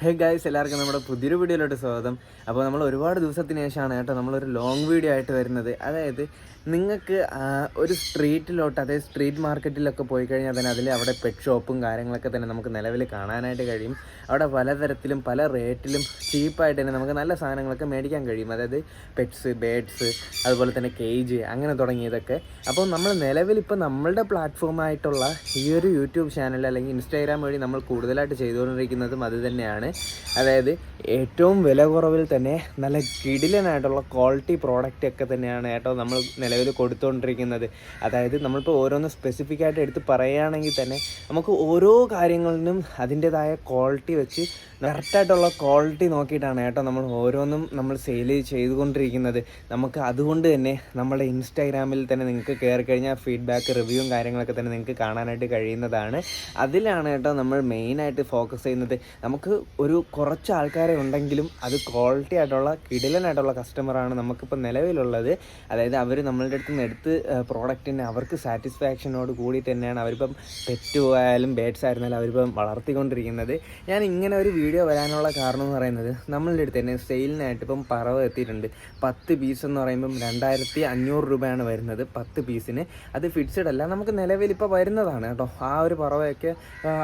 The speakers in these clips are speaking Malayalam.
ഹേ ഗായ്സ്, എല്ലാവർക്കും നമ്മുടെ പുതിയൊരു വീഡിയോയിലോട്ട് സ്വാഗതം. അപ്പോൾ നമ്മൾ ഒരുപാട് ദിവസത്തിന് ശേഷമാണ് കേട്ടോ നമ്മളൊരു ലോങ് വീഡിയോ ആയിട്ട് വരുന്നത്. അതായത് നിങ്ങൾക്ക് ഒരു സ്ട്രീറ്റിലോട്ട്, അതായത് സ്ട്രീറ്റ് മാർക്കറ്റിലൊക്കെ പോയി കഴിഞ്ഞാൽ തന്നെ അവിടെ പെറ്റ് ഷോപ്പും കാര്യങ്ങളൊക്കെ തന്നെ നമുക്ക് നിലവിൽ കാണാനായിട്ട് കഴിയും. അവിടെ പലതരത്തിലും പല റേറ്റിലും ചീപ്പായിട്ട് തന്നെ നമുക്ക് നല്ല സാധനങ്ങളൊക്കെ മേടിക്കാൻ കഴിയും. അതായത് പെറ്റ്സ്, ബേഡ്സ്, അതുപോലെ തന്നെ കേജ്, അങ്ങനെ തുടങ്ങിയതൊക്കെ. അപ്പോൾ നമ്മൾ നിലവിലിപ്പോൾ നമ്മളുടെ പ്ലാറ്റ്ഫോമായിട്ടുള്ള ഈ ഒരു യൂട്യൂബ് ചാനൽ അല്ലെങ്കിൽ ഇൻസ്റ്റാഗ്രാം വഴി നമ്മൾ കൂടുതലായിട്ട് ചെയ്തുകൊണ്ടിരിക്കുന്നതും അത് തന്നെയാണ്. അതായത് ഏറ്റവും വില കുറവിൽ തന്നെ നല്ല കിടിലനായിട്ടുള്ള ക്വാളിറ്റി പ്രോഡക്റ്റ് ഒക്കെ തന്നെയാണ് കേട്ടോ നമ്മൾ നിലവിൽ കൊടുത്തുകൊണ്ടിരിക്കുന്നത്. അതായത് നമ്മളിപ്പോൾ ഓരോന്ന് സ്പെസിഫിക് ആയിട്ട് എടുത്ത് പറയുകയാണെങ്കിൽ തന്നെ നമുക്ക് ഓരോ കാര്യങ്ങളിലും അതിൻ്റേതായ ക്വാളിറ്റി വെച്ച് കറക്റ്റായിട്ടുള്ള ക്വാളിറ്റി നോക്കിയിട്ടാണ് കേട്ടോ നമ്മൾ ഓരോന്നും നമ്മൾ സെയിൽ ചെയ്തുകൊണ്ടിരിക്കുന്നത്. നമുക്ക് അതുകൊണ്ട് തന്നെ നമ്മുടെ ഇൻസ്റ്റാഗ്രാമിൽ തന്നെ നിങ്ങൾക്ക് കയറി കഴിഞ്ഞാൽ ഫീഡ്ബാക്ക്, റിവ്യൂവും കാര്യങ്ങളൊക്കെ തന്നെ നിങ്ങൾക്ക് കാണാനായിട്ട് കഴിയുന്നതാണ്. അതിലാണ് കേട്ടോ നമ്മൾ മെയിനായിട്ട് ഫോക്കസ് ചെയ്യുന്നത്. നമുക്ക് ഒരു കുറച്ച് ആൾക്കാരെ ഉണ്ടെങ്കിലും അത് ക്വാളിറ്റി ആയിട്ടുള്ള കിടിലനായിട്ടുള്ള കസ്റ്റമറാണ് നമുക്കിപ്പോൾ നിലവിലുള്ളത്. അതായത് അവർ നമ്മളുടെ അടുത്ത് നിന്ന് എടുത്ത് പ്രോഡക്റ്റിന് അവർക്ക് സാറ്റിസ്ഫാക്ഷനോട് കൂടി തന്നെയാണ് അവരിപ്പം പെറ്റ് ആയാലും ബേഡ്സ് ആയിരുന്നാലും അവരിപ്പം വളർത്തിക്കൊണ്ടിരിക്കുന്നത്. ഞാൻ ഇങ്ങനെ ഒരു വീഡിയോ വരാനുള്ള കാരണം എന്ന് പറയുന്നത്, നമ്മളുടെ അടുത്ത് തന്നെ സെയിലിനായിട്ട് ഇപ്പം പറവ എത്തിയിട്ടുണ്ട്. 10 പീസ് എന്ന് പറയുമ്പം 2500 രൂപയാണ് വരുന്നത് 10 പീസിന്. അത് ഫിക്സഡ് അല്ല, നമുക്ക് നിലവിലിപ്പോൾ വരുന്നതാണ് കേട്ടോ. ആ ഒരു പറവയൊക്കെ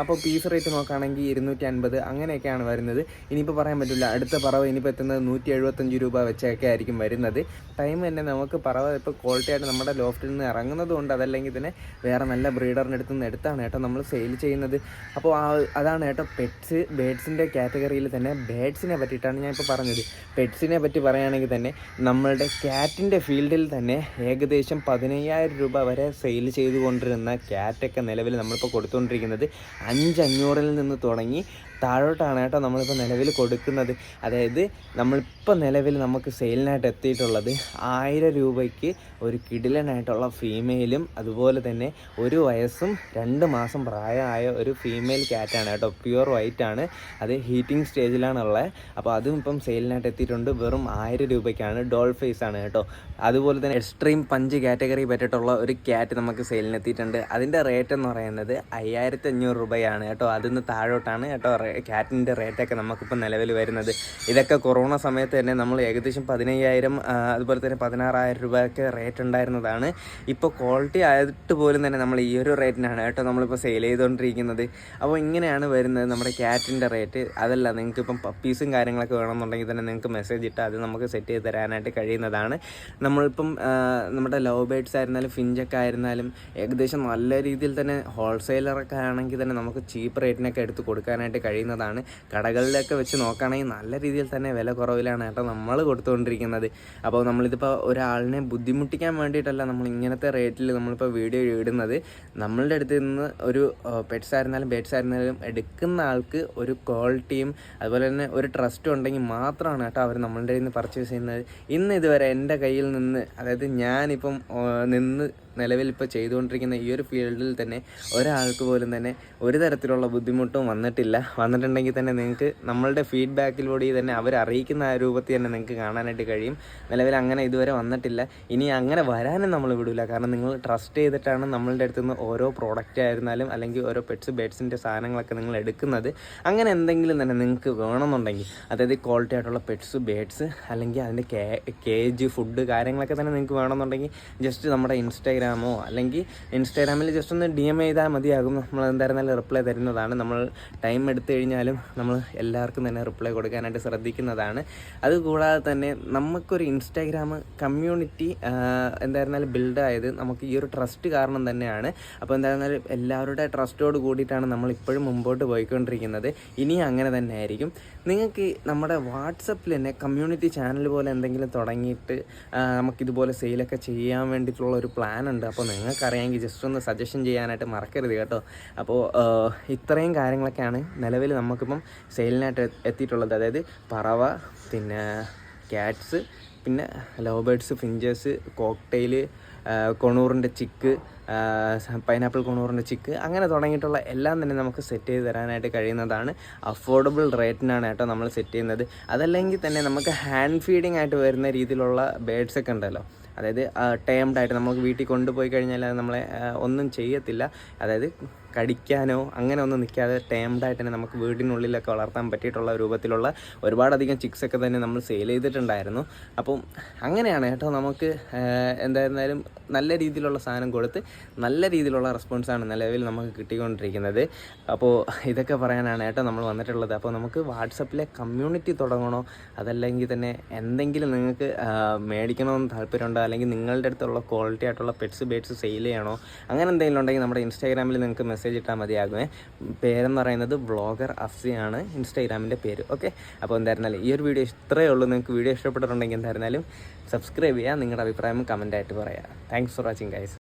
അപ്പോൾ പീസ് റേറ്റ് നോക്കുകയാണെങ്കിൽ 250 അങ്ങനെയൊക്കെയാണ് വരുന്നത്. ഇനിയിപ്പോൾ പറയാൻ പറ്റില്ല, അടുത്ത പറവ ഇനിയിപ്പോൾ എത്തുന്നത് 175 രൂപ വെച്ചൊക്കെ ആയിരിക്കും വരുന്നത്. ടൈം തന്നെ നമുക്ക് പറവ ഇപ്പോൾ ക്വാളിറ്റി ആയിട്ട് നമ്മുടെ ലോഫ്റ്റിൽ നിന്ന് ഇറങ്ങുന്നത് കൊണ്ട്, അതല്ലെങ്കിൽ തന്നെ വേറെ നല്ല ബ്രീഡറിൻ്റെ അടുത്ത് നിന്ന് എടുത്താണ് കേട്ടോ നമ്മൾ സെയിൽ ചെയ്യുന്നത്. അപ്പോൾ അതാണ് കേട്ടോ പെറ്റ്സ്, ബേഡ്സിൻ്റെ കാറ്റഗറിയിൽ തന്നെ ബേഡ്സിനെ പറ്റിയിട്ടാണ് ഞാൻ ഇപ്പോൾ പറഞ്ഞത്. പെറ്റ്സിനെ പറ്റി പറയുകയാണെങ്കിൽ തന്നെ നമ്മളുടെ ക്യാറ്റിൻ്റെ ഫീൽഡിൽ തന്നെ ഏകദേശം 15,000 രൂപ വരെ സെയിൽ ചെയ്തുകൊണ്ടിരുന്ന ക്യാറ്റൊക്കെ നിലവിൽ നമ്മളിപ്പോൾ കൊടുത്തുകൊണ്ടിരിക്കുന്നത് 5,500 നിന്ന് തുടങ്ങി താഴോട്ടാണ് കേട്ടോ നമ്മളിപ്പോൾ നിലവിൽ കൊടുക്കുന്നത്. അതായത് നമ്മളിപ്പോൾ നിലവിൽ നമുക്ക് സെയിലിനായിട്ട് എത്തിയിട്ടുള്ളത് 1000 രൂപയ്ക്ക് ഒരു കിടിലനായിട്ടുള്ള ഫീമെയിലും അതുപോലെ തന്നെ 1 വയസ്സും 2 മാസം പ്രായമായ ഒരു ഫീമെയിൽ ക്യാറ്റാണ് കേട്ടോ. പ്യുവർ വൈറ്റ് ആണ്, അത് ഹീറ്റിംഗ് സ്റ്റേജിലാണുള്ളത്. അപ്പോൾ അതും ഇപ്പം സെയിലിനായിട്ട് എത്തിയിട്ടുണ്ട്. വെറും 1000 രൂപയ്ക്കാണ്. ഡോൾ ഫേസ് ആണ് കേട്ടോ. അതുപോലെ തന്നെ എക്സ്ട്രീം പഞ്ച് കാറ്റഗറി പറ്റിയിട്ടുള്ള ഒരു ക്യാറ്റ് നമുക്ക് സെയിലിന് എത്തിയിട്ടുണ്ട്. അതിൻ്റെ റേറ്റ് എന്ന് പറയുന്നത് 5500 രൂപയാണ് കേട്ടോ. അതിന് താഴോട്ടാണ് കേട്ടോ ക്യാറ്റിൻ്റെ റേറ്റൊക്കെ നമുക്കിപ്പോൾ നിലവിൽ വരുന്നത്. ഇതൊക്കെ കൊറോണ സമയത്ത് തന്നെ നമ്മൾ ഏകദേശം 15,000 അതുപോലെ തന്നെ 16,000 രൂപയൊക്കെ റേറ്റ് ഉണ്ടായിരുന്നതാണ്. ഇപ്പോൾ ക്വാളിറ്റി ആയിട്ട് പോലും തന്നെ നമ്മൾ ഈ ഒരു റേറ്റിനാണ് കേട്ടോ നമ്മളിപ്പോൾ സെയിൽ ചെയ്തുകൊണ്ടിരിക്കുന്നത്. അപ്പോൾ ഇങ്ങനെയാണ് വരുന്നത് നമ്മുടെ ക്യാറ്റിൻ്റെ റേറ്റ്. അതല്ല, നിങ്ങൾക്ക് ഇപ്പം പപ്പീസും കാര്യങ്ങളൊക്കെ വേണമെന്നുണ്ടെങ്കിൽ തന്നെ നിങ്ങൾക്ക് മെസ്സേജ് ഇട്ടാൽ അത് നമുക്ക് സെറ്റ് ചെയ്ത് തരാനായിട്ട് കഴിയുന്നതാണ്. നമ്മളിപ്പം നമ്മുടെ ലവ് ബേഡ്സ് ആയിരുന്നാലും ഫിഞ്ചൊക്കെ ആയിരുന്നാലും ഏകദേശം നല്ല രീതിയിൽ തന്നെ ഹോൾസെയിലറൊക്കെ ആണെങ്കിൽ തന്നെ നമുക്ക് ചീപ്പ് റേറ്റിനൊക്കെ എടുത്ത് കൊടുക്കാനായിട്ട് കഴിയുന്നതാണ്. കടകളിലൊക്കെ വെച്ച് നോക്കുകയാണെങ്കിൽ നല്ല രീതിയിൽ തന്നെ വില കുറവിലാണ് കേട്ടോ നമ്മൾ കൊടുത്തുകൊണ്ടിരിക്കുന്നത്. അപ്പോൾ നമ്മളിതിപ്പോൾ ഒരാളിനെ ബുദ്ധിമുട്ടിക്കാൻ വേണ്ടിയിട്ടല്ല നമ്മൾ ഇങ്ങനത്തെ റേറ്റിൽ നമ്മളിപ്പോൾ വീഡിയോ ഇടുന്നത്. നമ്മളുടെ അടുത്ത് നിന്ന് ഒരു പെറ്റ്സ് ആയിരുന്നാലും ബേഡ്സ് ആയിരുന്നാലും എടുക്കുന്ന ആൾക്ക് ഒരു ക്വാളിറ്റിയും അതുപോലെ തന്നെ ഒരു ട്രസ്റ്റും ഉണ്ടെങ്കിൽ മാത്രമാണ് കേട്ടോ അവർ നമ്മളുടെ നിന്ന് പർച്ചേസ് ചെയ്യുന്നത്. ഇന്ന് ഇതുവരെ എൻ്റെ കയ്യിൽ നിന്ന്, അതായത് ഞാനിപ്പം നിന്ന് നിലവിൽ ഇപ്പോൾ ചെയ്തുകൊണ്ടിരിക്കുന്ന ഈ ഒരു ഫീൽഡിൽ തന്നെ ഒരാൾക്ക് പോലും തന്നെ ഒരു തരത്തിലുള്ള ബുദ്ധിമുട്ടും വന്നിട്ടുണ്ടെങ്കിൽ തന്നെ നിങ്ങൾക്ക് നമ്മളുടെ ഫീഡ്ബാക്കിലൂടെ തന്നെ അവർ അറിയിക്കുന്ന ആ രൂപത്തിൽ തന്നെ നിങ്ങൾക്ക് കാണാനായിട്ട് കഴിയും. നിലവിൽ അങ്ങനെ ഇതുവരെ വന്നിട്ടില്ല. ഇനി അങ്ങനെ വരാനും നമ്മൾ വിടില്ല. കാരണം നിങ്ങൾ ട്രസ്റ്റ് ചെയ്തിട്ടാണ് നമ്മളുടെ അടുത്ത് നിന്ന് ഓരോ പ്രോഡക്റ്റ് ആയിരുന്നാലും അല്ലെങ്കിൽ ഓരോ പെറ്റ്സ് ബേഡ്സിൻ്റെ സാധനങ്ങളൊക്കെ നിങ്ങൾ എടുക്കുന്നത്. അങ്ങനെ എന്തെങ്കിലും തന്നെ നിങ്ങൾക്ക് വേണമെന്നുണ്ടെങ്കിൽ, അതായത് ക്വാളിറ്റി ആയിട്ടുള്ള പെറ്റ്സ് ബേഡ്സ് അല്ലെങ്കിൽ അതിൻ്റെ കേജ്, ഫുഡ് കാര്യങ്ങളൊക്കെ തന്നെ നിങ്ങൾക്ക് വേണമെന്നുണ്ടെങ്കിൽ ജസ്റ്റ് നമ്മുടെ ഇൻസ്റ്റാഗ്രാമോ അല്ലെങ്കിൽ ഇൻസ്റ്റാഗ്രാമിൽ ജസ്റ്റ് ഒന്ന് DM ചെയ്താൽ മതിയാകും. നമ്മൾ എന്തായിരുന്നാലും റിപ്ലൈ തരുന്നതാണ്. നമ്മൾ ടൈം എടുത്തു കഴിഞ്ഞാലും നമ്മൾ എല്ലാവർക്കും തന്നെ റിപ്ലൈ കൊടുക്കാനായിട്ട് ശ്രദ്ധിക്കുന്നതാണ്. അതുകൂടാതെ തന്നെ നമുക്കൊരു ഇൻസ്റ്റാഗ്രാം കമ്മ്യൂണിറ്റി എന്തായിരുന്നാലും ബിൽഡായത് നമുക്ക് ഈ ഒരു ട്രസ്റ്റ് കാരണം തന്നെയാണ്. അപ്പോൾ എന്തായിരുന്നാലും എല്ലാവരുടെ ട്രസ്റ്റോട് കൂടിയിട്ടാണ് നമ്മളിപ്പോഴും മുമ്പോട്ട് പോയിക്കൊണ്ടിരിക്കുന്നത്. ഇനിയും അങ്ങനെ തന്നെ ആയിരിക്കും. നിങ്ങൾക്ക് നമ്മുടെ വാട്സപ്പിൽ തന്നെ കമ്മ്യൂണിറ്റി ചാനൽ പോലെ എന്തെങ്കിലും തുടങ്ങിയിട്ട് നമുക്കിതുപോലെ സെയിലൊക്കെ ചെയ്യാൻ വേണ്ടിയിട്ടുള്ള ഒരു പ്ലാൻ ഉണ്ട്. അപ്പോൾ നിങ്ങൾക്കറിയാമെങ്കിൽ ജസ്റ്റ് ഒന്ന് സജഷൻ ചെയ്യാനായിട്ട് മറക്കരുത് കേട്ടോ. അപ്പോൾ ഇത്രയും കാര്യങ്ങളൊക്കെയാണ് നിലവിൽ നമുക്കിപ്പം സെയിലിനായിട്ട് എത്തിയിട്ടുള്ളത്. അതായത് പറവ, പിന്നെ ക്യാറ്റ്സ്, പിന്നെ ലവ് ബേഡ്സ്, ഫിഞ്ചേഴ്സ്, കോക്ടെയിൽ, കൊണൂറിൻ്റെ ചിക്ക്, പൈനാപ്പിൾ കൊണൂറിൻ്റെ ചിക്ക്, അങ്ങനെ തുടങ്ങിയിട്ടുള്ള എല്ലാം തന്നെ നമുക്ക് സെറ്റ് ചെയ്ത് തരാനായിട്ട് കഴിയുന്നതാണ്. അഫോർഡബിൾ റേറ്റിനാണ് കേട്ടോ നമ്മൾ സെറ്റ് ചെയ്യുന്നത്. അതല്ലെങ്കിൽ തന്നെ നമുക്ക് ഹാൻഡ് ഫീഡിങ് ആയിട്ട് വരുന്ന രീതിയിലുള്ള ബേഡ്സൊക്കെ ഉണ്ടല്ലോ, അതായത് ടേംഡ് ആയിട്ട് നമുക്ക് വീട്ടിൽ കൊണ്ടുപോയി കഴിഞ്ഞാൽ അത് നമ്മളെ ഒന്നും ചെയ്യത്തില്ല. അതായത് കടിക്കാനോ അങ്ങനെ ഒന്നും നിൽക്കാതെ ടേംഡായിട്ട് തന്നെ നമുക്ക് വീടിനുള്ളിലൊക്കെ വളർത്താൻ പറ്റിയിട്ടുള്ള രൂപത്തിലുള്ള ഒരുപാടധികം ചിക്സൊക്കെ തന്നെ നമ്മൾ സെയിൽ ചെയ്തിട്ടുണ്ടായിരുന്നു. അപ്പം അങ്ങനെയാണ് കേട്ടോ നമുക്ക് എന്തായിരുന്നാലും നല്ല രീതിയിലുള്ള സാധനം കൊടുത്ത് നല്ല രീതിയിലുള്ള റെസ്പോൺസാണ് നിലവിൽ നമുക്ക് കിട്ടിക്കൊണ്ടിരിക്കുന്നത്. അപ്പോൾ ഇതൊക്കെ പറയാനാണ് കേട്ടോ നമ്മൾ വന്നിട്ടുള്ളത്. അപ്പോൾ നമുക്ക് വാട്സപ്പിലെ കമ്മ്യൂണിറ്റി തുടങ്ങണോ, അതല്ലെങ്കിൽ തന്നെ എന്തെങ്കിലും നിങ്ങൾക്ക് മേടിക്കണമെന്ന് താല്പര്യമുണ്ടോ, അല്ലെങ്കിൽ നിങ്ങളുടെ അടുത്തുള്ള ക്വാളിറ്റി ആയിട്ടുള്ള പെറ്റ്സ് ബേഡ്സ് സെയിൽ ചെയ്യണോ, അങ്ങനെ എന്തെങ്കിലും ഉണ്ടെങ്കിൽ നമ്മുടെ ഇൻസ്റ്റാഗ്രാമിൽ നിങ്ങൾക്ക് മെസ്സേജ് ഇട്ടാൽ മതിയാകുമേ. പേരെന്ന് പറയുന്നത് വ്ളോഗർ അഫ്സിയാണ് ഇൻസ്റ്റാഗ്രാമിൻ്റെ പേര്. ഓക്കെ, അപ്പോൾ എന്തായിരുന്നാലും ഈ ഒരു വീഡിയോ ഇത്രയേ ഉള്ളൂ. നിങ്ങൾക്ക് വീഡിയോ ഇഷ്ടപ്പെട്ടിട്ടുണ്ടെങ്കിൽ എന്തായിരുന്നാലും സബ്സ്ക്രൈബ് ചെയ്യുക, നിങ്ങളുടെ അഭിപ്രായം കമൻറ്റായിട്ട് പറയുക. Thanks for watching guys.